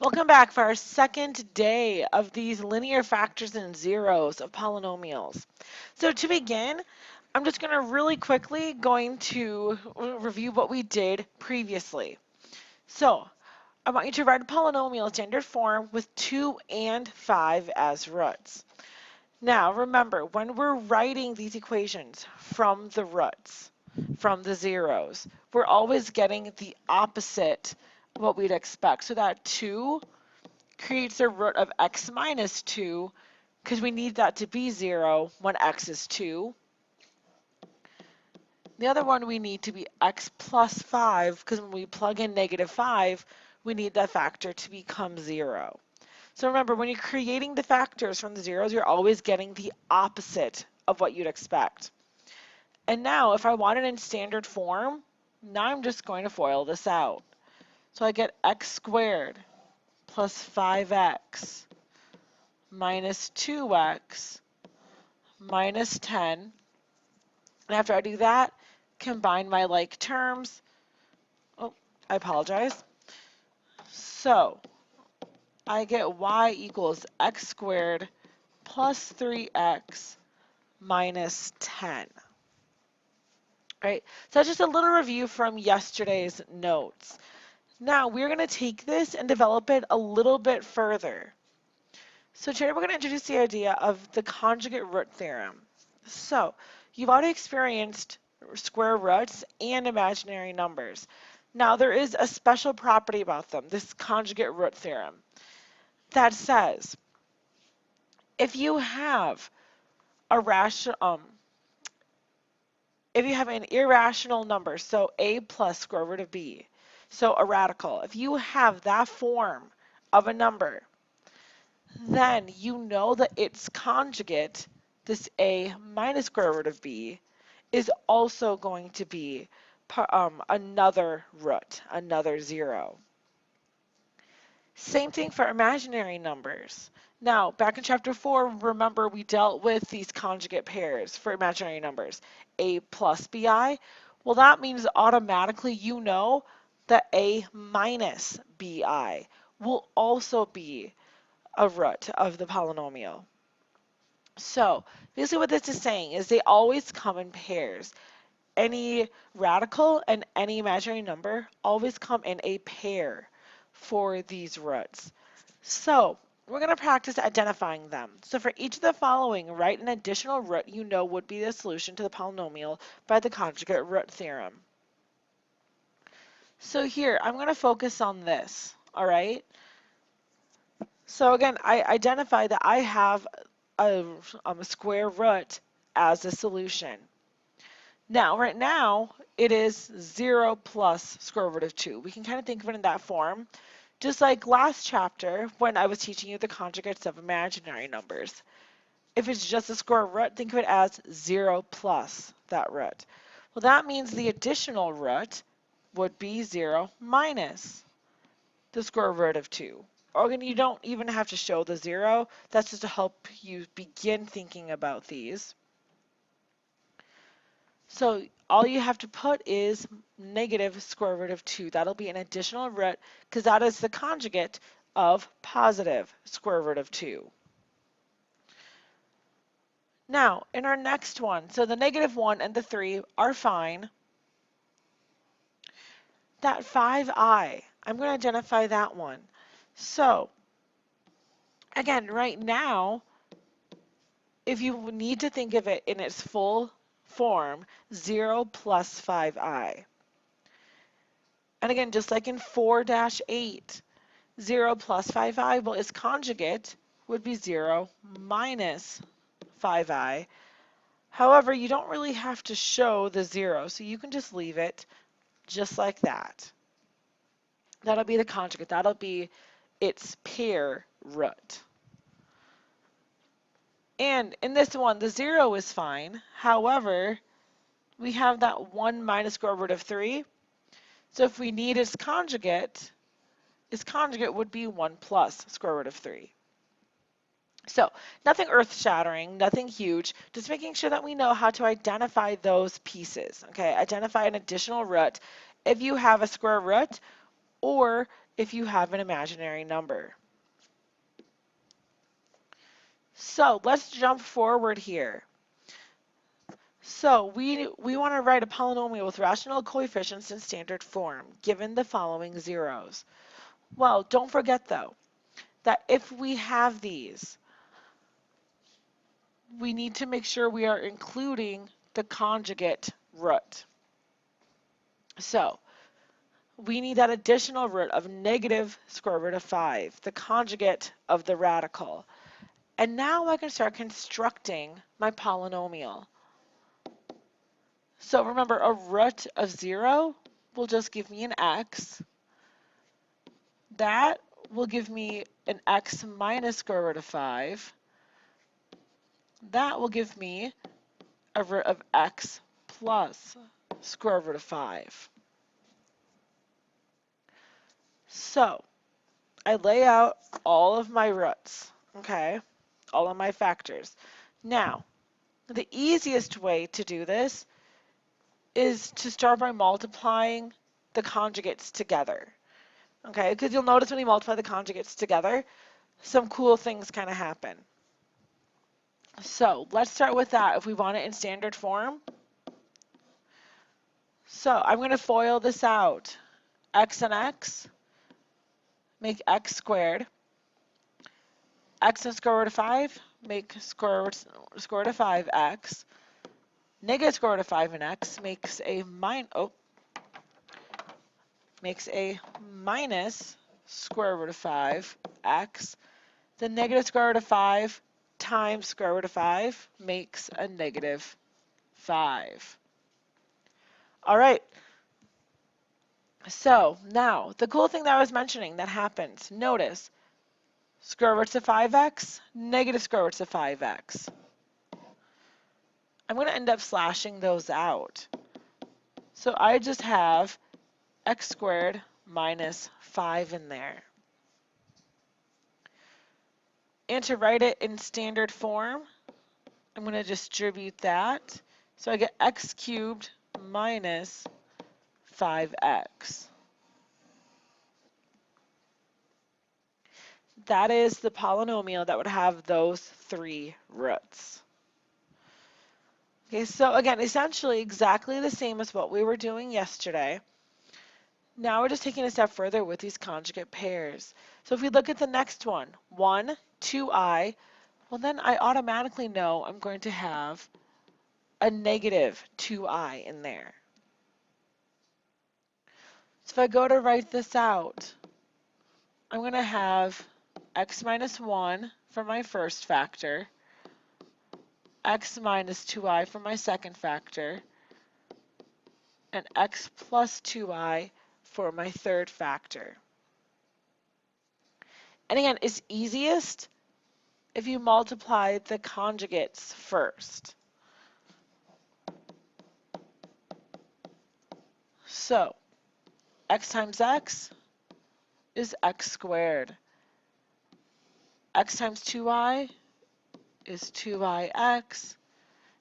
Welcome back for our second day of these linear factors and zeros of polynomials. So to begin, I'm just going to really quickly going to review what we did previously. So I want you to write a polynomial standard form with 2 and 5 as roots. Now remember, when we're writing these equations from the roots, from the zeros, we're always getting the opposite of what we'd expect. So that 2 creates a root of x minus 2 because we need that to be 0 when x is 2. The other one we need to be x plus 5 because when we plug in negative 5, we need that factor to become 0. So remember, when you're creating the factors from the zeros, you're always getting the opposite of what you'd expect. And now, if I want it in standard form, now I'm just going to FOIL this out. So I get x squared plus 5x minus 2x minus 10. And after I do that, combine my like terms. Oh, I apologize. So I get y equals x squared plus 3x minus 10. Right? So that's just a little review from yesterday's notes. Now we're going to take this and develop it a little bit further. So today we're going to introduce the idea of the conjugate root theorem. So you've already experienced square roots and imaginary numbers. Now there is a special property about them, this conjugate root theorem, that says if you have if you have an irrational number, so a plus square root of b, so a radical, if you have that form of a number, then you know that its conjugate, this a minus square root of b, is also going to be another root, another 0. Same thing for imaginary numbers. Now, back in chapter 4, remember we dealt with these conjugate pairs for imaginary numbers, a plus bi. Well, that means automatically you know that a minus bi will also be a root of the polynomial. So basically what this is saying is they always come in pairs. Any radical and any imaginary number always come in a pair for these roots. So we're going to practice identifying them. So for each of the following, write an additional root you know would be the solution to the polynomial by the conjugate root theorem. So here, I'm going to focus on this, all right? So again, I identify that I have a square root as a solution. Now, right now, it is 0 plus square root of 2. We can kind of think of it in that form. Just like last chapter when I was teaching you the conjugates of imaginary numbers. If it's just a square root, think of it as 0 plus that root. Well, that means the additional root would be 0 minus the square root of 2. Or again, you don't even have to show the 0. That's just to help you begin thinking about these. So all you have to put is negative square root of 2. That'll be an additional root because that is the conjugate of positive square root of 2. Now, in our next one, so the negative 1 and the 3 are fine. That 5i, I'm going to identify that one. So, again, right now, if you need to think of it in its full form, 0 plus 5i. And again, just like in 4-8, 0 plus 5i, well, its conjugate would be 0 minus 5i. However, you don't really have to show the 0, so you can just leave it just like that. That'll be the conjugate. That'll be its pair root. And in this one, the 0 is fine. However, we have that 1 minus square root of 3. So if we need its conjugate would be 1 plus square root of 3. So nothing earth-shattering, nothing huge, just making sure that we know how to identify those pieces. Okay, identify an additional root if you have a square root or if you have an imaginary number. So let's jump forward here. So we want to write a polynomial with rational coefficients in standard form, given the following zeros. Well, don't forget though, that if we have these, we need to make sure we are including the conjugate root. So we need that additional root of negative square root of 5, the conjugate of the radical. And now I can start constructing my polynomial. So remember, a root of 0 will just give me an x. That will give me an x minus square root of 5. That will give me a root of x plus square root of 5. So I lay out all of my roots, okay, all of my factors. Now, the easiest way to do this is to start by multiplying the conjugates together, okay, because you'll notice when you multiply the conjugates together, some cool things kind of happen. So let's start with that if we want it in standard form. So I'm going to FOIL this out. X and x make x squared. X and square root of 5 make square root of 5x. Negative square root of 5 and x makes a minus square root of 5x. The negative square root of 5 times square root of 5 makes a negative 5. All right. So now, the cool thing that I was mentioning that happens, notice, square roots of 5x, negative square roots of 5x. I'm going to end up slashing those out. So I just have x squared minus 5 in there. And to write it in standard form, I'm going to distribute that. So I get x cubed minus 5x. That is the polynomial that would have those 3 roots. Okay, so again, essentially exactly the same as what we were doing yesterday. Now we're just taking a step further with these conjugate pairs. So if we look at the next one, 1, 2i, well then I automatically know I'm going to have a negative 2i in there. So if I go to write this out, I'm going to have x minus 1 for my first factor, x minus 2i for my second factor, and x plus 2i for my third factor. And again, it's easiest if you multiply the conjugates first. So x times x is x squared. X times 2i is 2ix.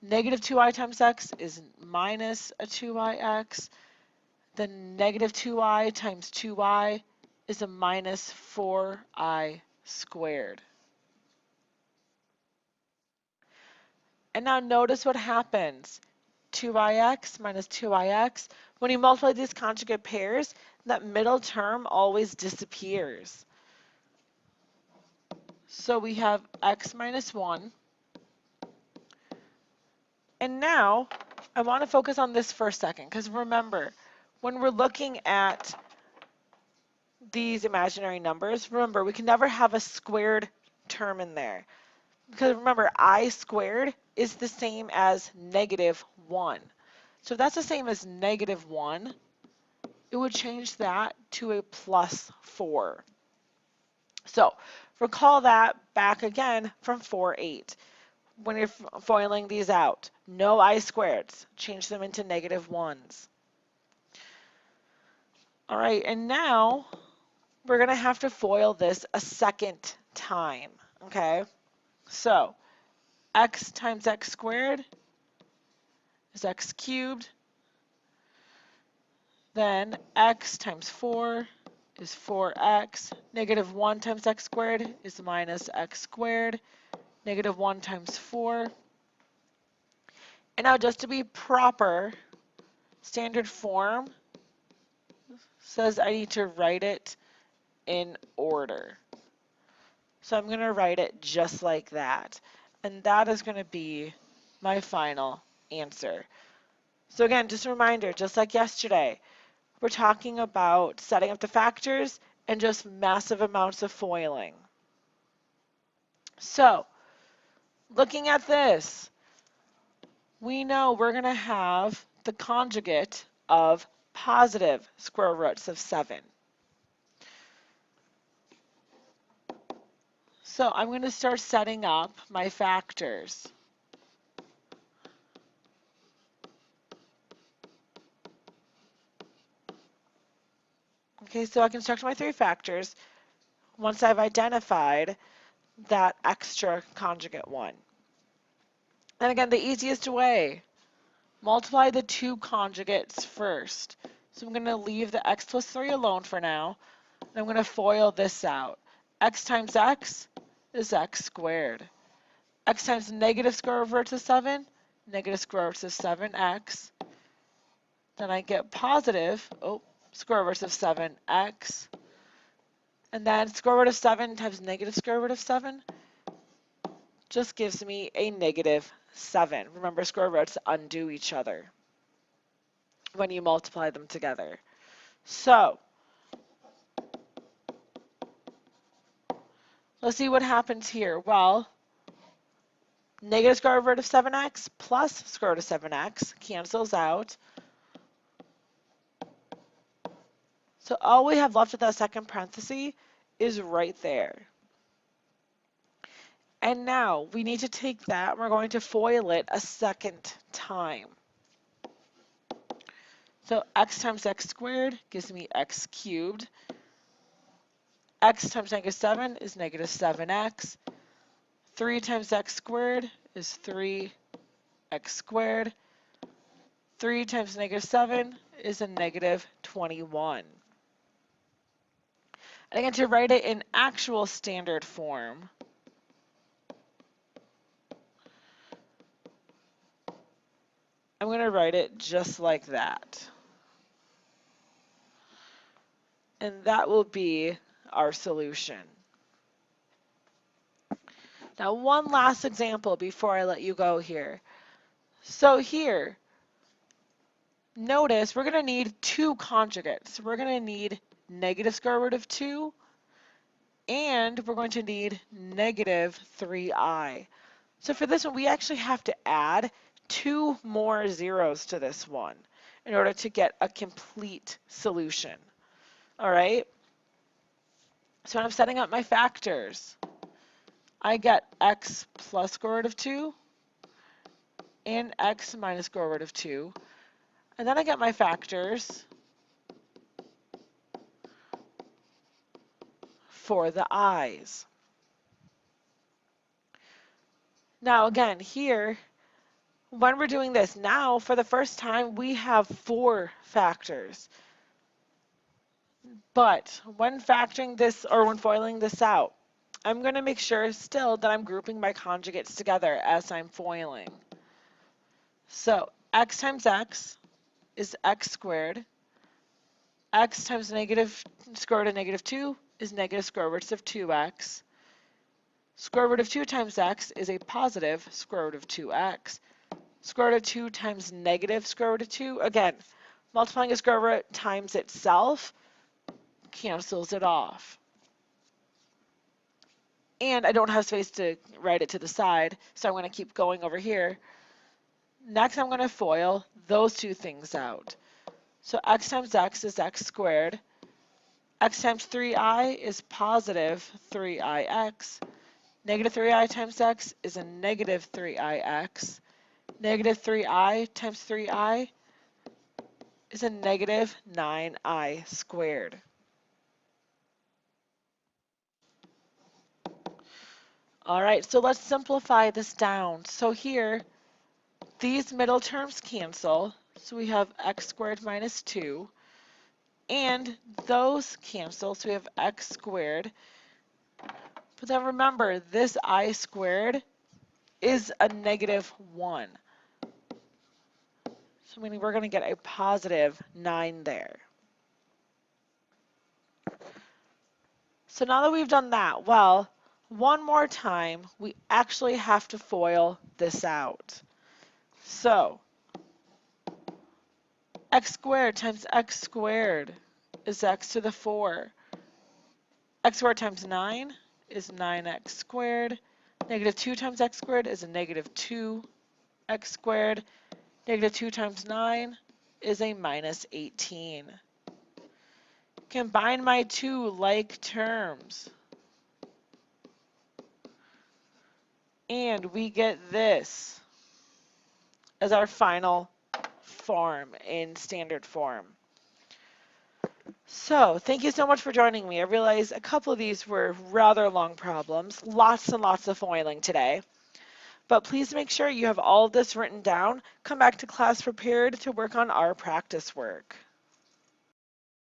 Negative 2i times x is minus a 2ix. Then negative 2i times 2i is a minus 4i squared. And now notice what happens. 2ix minus 2ix. When you multiply these conjugate pairs, that middle term always disappears. So we have x minus 1. And now I want to focus on this for a second, because remember, when we're looking at these imaginary numbers, remember, we can never have a squared term in there. Because remember, I squared is the same as negative 1. So if that's the same as negative 1, it would change that to a plus 4. So recall that back again from 4-8. When you're foiling these out, no I squareds, change them into negative 1s. All right, and now we're going to have to FOIL this a second time, okay? So x times x squared is x cubed. Then x times 4 is 4x. Negative 1 times x squared is minus x squared. Negative 1 times 4. And now just to be proper, standard form says I need to write it in order. So I'm going to write it just like that. And that is going to be my final answer. So again, just a reminder, just like yesterday, we're talking about setting up the factors and just massive amounts of foiling. So looking at this, we know we're going to have the conjugate of positive square roots of 7. So I'm going to start setting up my factors. Okay, so I construct my 3 factors once I've identified that extra conjugate one. And again, the easiest way, multiply the 2 conjugates first. So I'm going to leave the x plus 3 alone for now. And I'm going to FOIL this out. X times x is x squared. X times negative square root of 7, negative square root of 7x. Then I get positive, square root of 7x. And then square root of 7 times negative square root of 7 just gives me a negative 7. Remember, square roots undo each other when you multiply them together. So let's see what happens here. Well, negative square root of 7x plus square root of 7x cancels out. So all we have left with that second parenthesis is right there. And now we need to take that and we're going to FOIL it a second time. So x times x squared gives me x cubed. X times negative 7 is negative 7x. 3 times x squared is 3x squared. 3 times negative 7 is a negative 21. And again, to write it in actual standard form, I'm going to write it just like that. And that will be our solution. Now, one last example before I let you go here. So here, notice we're going to need 2 conjugates. We're going to need negative square root of 2, and we're going to need negative 3i. So for this one, we actually have to add 2 more zeros to this one in order to get a complete solution. All right? So when I'm setting up my factors, I get x plus square root of 2 and x minus square root of 2. And then I get my factors for the i's. Now again, here, when we're doing this, now for the first time we have 4 factors. But when factoring this or when foiling this out, I'm going to make sure still that I'm grouping my conjugates together as I'm foiling. So x times x is x squared. X times negative square root of negative 2 is negative square roots of 2x. Square root of 2 times x is a positive square root of 2x. Square root of 2 times negative square root of 2, again, multiplying a square root times itself cancels it off. And I don't have space to write it to the side, so I'm going to keep going over here. Next, I'm going to FOIL those 2 things out. So x times x is x squared. X times 3i is positive 3ix. Negative 3i times x is a negative 3ix. Negative 3i times 3i is a negative 9i squared. All right, so let's simplify this down. So here, these middle terms cancel. So we have x squared minus 2. And those cancel, so we have x squared. But then remember, this I squared is a negative 1. So meaning we're going to get a positive 9 there. So now that we've done that, well, one more time, we actually have to FOIL this out. So x squared times x squared is x to the 4. X squared times 9 is 9x squared. Negative 2 times x squared is a negative 2x squared. Negative 2 times 9 is a minus 18. Combine my two like terms. And we get this as our final form in standard form. So thank you so much for joining me. I realize a couple of these were rather long problems, lots and lots of foiling today. But please make sure you have all of this written down. Come back to class prepared to work on our practice work.